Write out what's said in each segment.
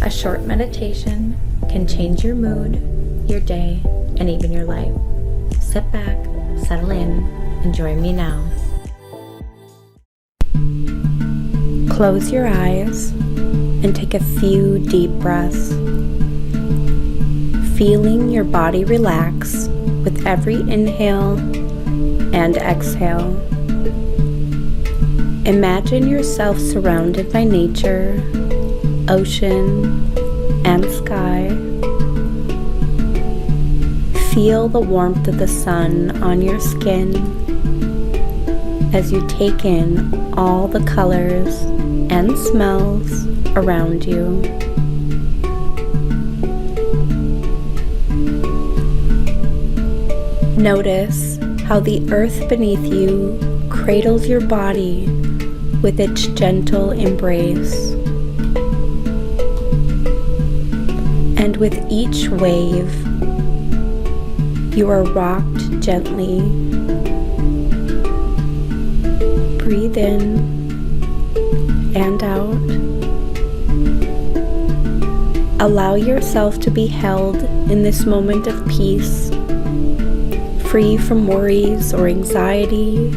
A short meditation can change your mood, your day, and even your life. Sit back, settle in, and join me now. Close your eyes and take a few deep breaths, feeling your body relax with every inhale and exhale. Imagine yourself surrounded by nature, ocean, and sky. Feel the warmth of the sun on your skin as you take in all the colors and smells around you. Notice how the earth beneath you cradles your body with its gentle embrace. And with each wave, you are rocked gently. Breathe in and out. Allow yourself to be held in this moment of peace, free from worries or anxiety.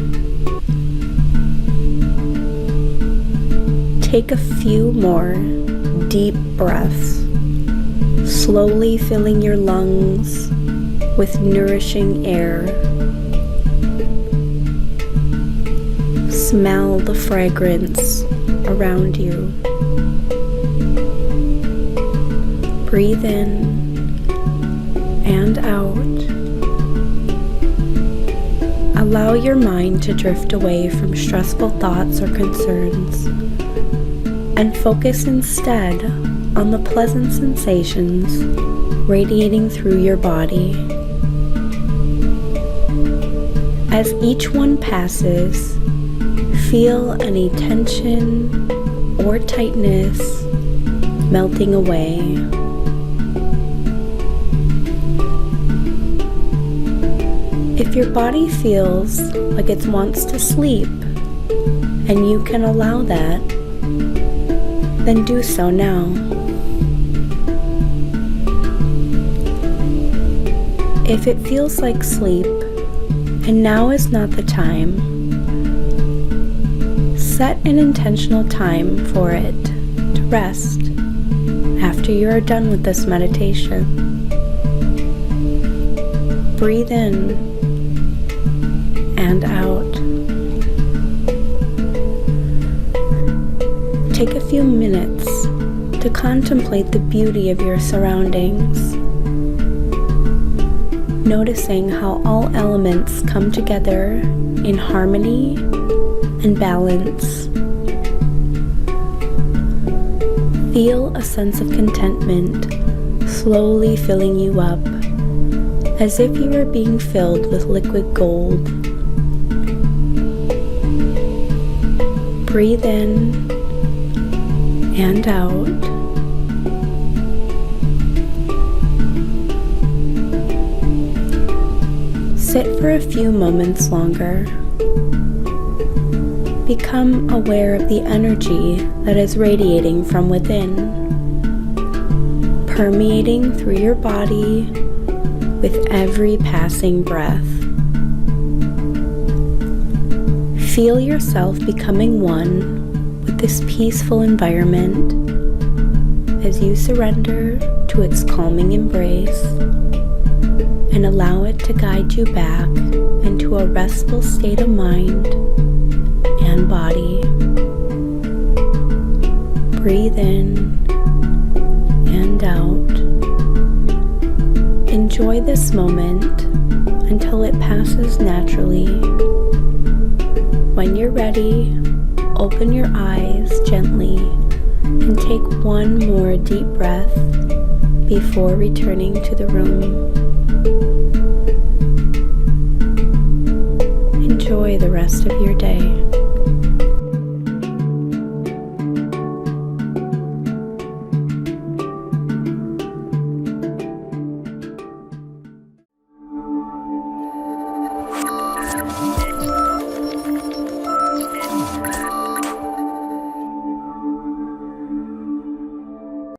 Take a few more deep breaths, slowly filling your lungs with nourishing air. Smell the fragrance around you. Breathe in and out. Allow your mind to drift away from stressful thoughts or concerns and focus instead on the pleasant sensations radiating through your body. As each one passes, feel any tension or tightness melting away. If your body feels like it wants to sleep and you can allow that, then do so now. If it feels like sleep and now is not the time, set an intentional time for it to rest after you are done with this meditation. Breathe in and out. Take a few minutes to contemplate the beauty of your surroundings, noticing how all elements come together in harmony and balance. Feel a sense of contentment slowly filling you up, as if you were being filled with liquid gold. Breathe in and out. Sit for a few moments longer. Become aware of the energy that is radiating from within, permeating through your body with every passing breath. Feel yourself becoming one with this peaceful environment as you surrender to its calming embrace and allow it to guide you back into a restful state of mind and body. Breathe in and out. Enjoy this moment until it passes naturally. When you're ready, open your eyes gently and take one more deep breath before returning to the room. Enjoy the rest of your day.